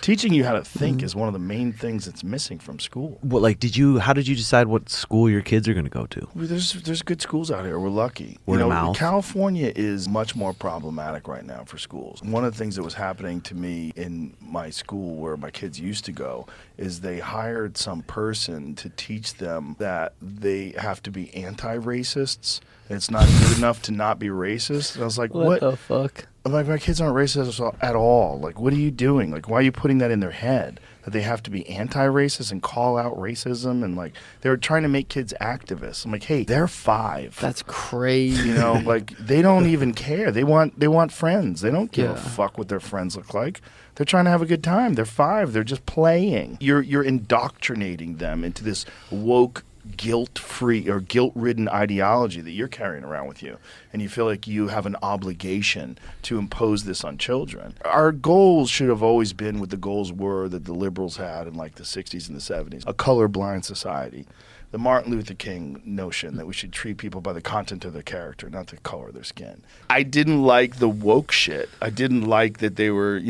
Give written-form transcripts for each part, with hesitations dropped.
Teaching you how to think is one of the main things that's missing from school. What, like, how did you decide what school your kids are going to go to? Well, there's good schools out here. We're lucky. Word of mouth. California is much more problematic right now for schools. One of the things that was happening to me in my school where my kids used to go is they hired some person to teach them that they have to be anti-racists. It's not good enough to not be racist. And I was like, what the fuck? I'm like, my kids aren't racist at all. Like, what are you doing? Like, why are you putting that in their head? That they have to be anti-racist and call out racism? And, like, they were trying to make kids activists. I'm like, hey, they're 5. That's crazy. You know, like, they don't even care. They want friends. They don't give a fuck what their friends look like. They're trying to have a good time. They're 5. They're just playing. You're indoctrinating them into this woke, guilt-free or guilt-ridden ideology that you're carrying around with you, and you feel like you have an obligation to impose this on children. Our goals should have always been what the goals were that the liberals had in like the 60s and the 70s, a colorblind society. The Martin Luther King notion that we should treat people by the content of their character, not the color of their skin. I didn't like the woke shit. I didn't like that they were,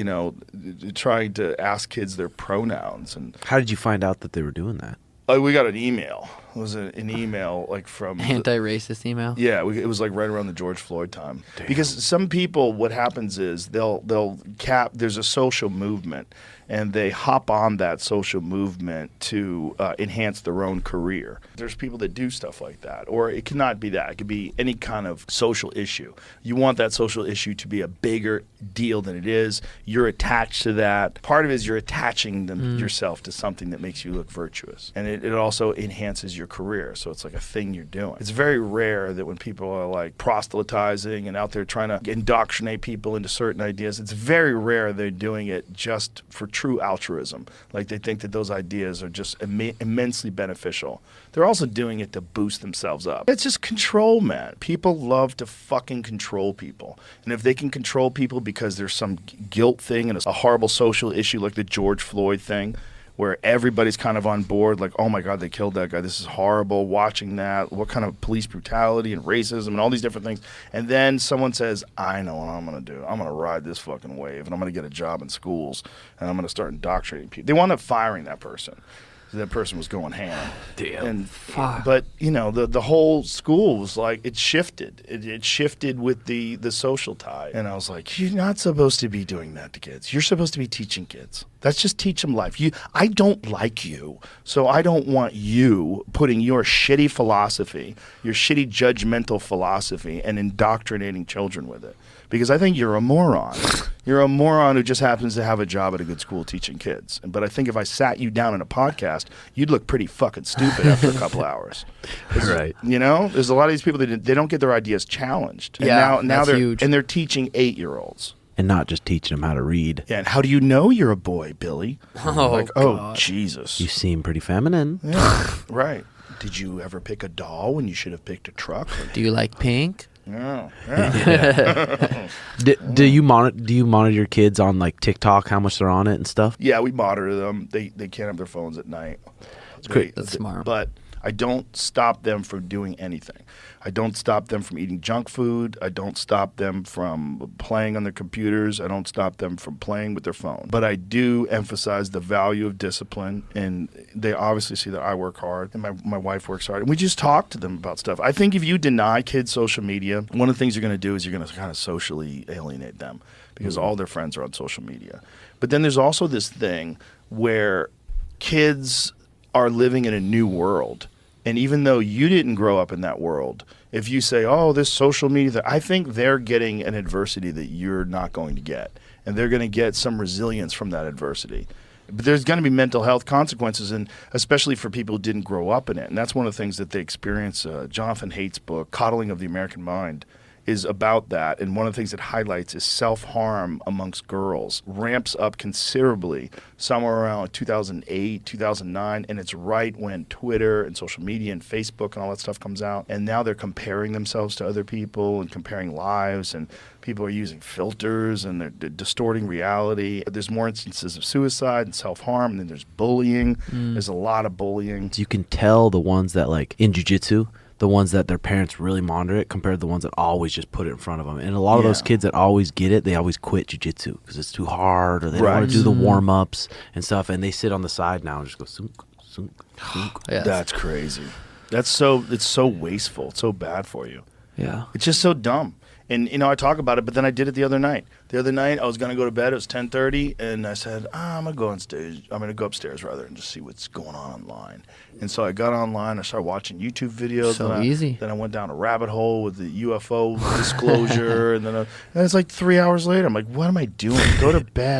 trying to ask kids their pronouns. And How did you find out that they were doing that? we got an email. It was an email like from Anti-racist email? Yeah, it was like right around the George Floyd time. Damn. Because some people, what happens is there's a social movement, and they hop on that social movement to enhance their own career. There's people that do stuff like that, or it cannot be that. It could be any kind of social issue. You want that social issue to be a bigger deal than it is. You're attached to that. Part of it is you're attaching yourself to something that makes you look virtuous, and it also enhances your career. So it's like a thing you're doing. It's very rare that when people are like proselytizing and out there trying to indoctrinate people into certain ideas, it's very rare they're doing it just for true altruism. Like they think that those ideas are just immensely beneficial. They're also doing it to boost themselves up. It's just control, man. People love to fucking control people. And if they can control people because there's some guilt thing and a horrible social issue like the George Floyd thing, where everybody's kind of on board, like, oh my God, they killed that guy. This is horrible. Watching that, what kind of police brutality and racism and all these different things. And then someone says, I know what I'm going to do. I'm going to ride this fucking wave, and I'm going to get a job in schools, and I'm going to start indoctrinating people. They wound up firing that person. That person was going ham. Damn. But, the whole school was like, it shifted. It shifted with the social tide. And I was like, you're not supposed to be doing that to kids. You're supposed to be teaching kids. Let's just teach them life. I don't like you, so I don't want you putting your shitty philosophy, your shitty judgmental philosophy, and indoctrinating children with it. Because I think you're a moron. You're a moron who just happens to have a job at a good school teaching kids. But I think if I sat you down in a podcast, you'd look pretty fucking stupid after a couple hours. Right. There's a lot of these people that they don't get their ideas challenged. And now they're huge. And they're teaching 8-year-olds. And not just teaching them how to read. Yeah, and how do you know you're a boy, Billy? Oh, God. Jesus. You seem pretty feminine. Yeah, right. Did you ever pick a doll when you should have picked a truck? Do you like pink? Yeah. Do you monitor your kids on like TikTok, how much they're on it and stuff? Yeah, we monitor them. They can't have their phones at night. It's great. That's smart. But I don't stop them from doing anything. I don't stop them from eating junk food. I don't stop them from playing on their computers. I don't stop them from playing with their phone. But I do emphasize the value of discipline, and they obviously see that I work hard and my wife works hard. And we just talk to them about stuff. I think if you deny kids social media, one of the things you're going to do is you're going to kind of socially alienate them because all their friends are on social media. But then there's also this thing where kids are living in a new world. And even though you didn't grow up in that world, if you say, oh, this social media, I think they're getting an adversity that you're not going to get. And they're going to get some resilience from that adversity. But there's going to be mental health consequences, and especially for people who didn't grow up in it. And that's one of the things that they experience. Jonathan Haidt's book, Coddling of the American Mind, is about that. And one of the things it highlights is self-harm amongst girls ramps up considerably somewhere around 2008, 2009. And it's right when Twitter and social media and Facebook and all that stuff comes out. And now they're comparing themselves to other people and comparing lives, and people are using filters and they're distorting reality. There's more instances of suicide and self-harm, and then there's bullying. There's a lot of bullying. You can tell the ones that, like in jiu-jitsu, the ones that their parents really monitor it compared to the ones that always just put it in front of them. And a lot of those Yeah. kids that always get it, they always quit jujitsu because it's too hard, or they don't Right. want to do the warm ups and stuff, and they sit on the side now and just go sunk, sunk, sunk. Yeah. That's crazy. It's so wasteful. It's so bad for you. Yeah. It's just so dumb. And, I talk about it, but then I did it the other night. The other night, I was going to go to bed. It was 10:30, and I said, I'm going to go upstairs. I'm going to go upstairs, rather, and just see what's going on online. And so I got online. I started watching YouTube videos. So then easy. Then I went down a rabbit hole with the UFO disclosure. and it's like 3 hours later. I'm like, what am I doing? Go to bed.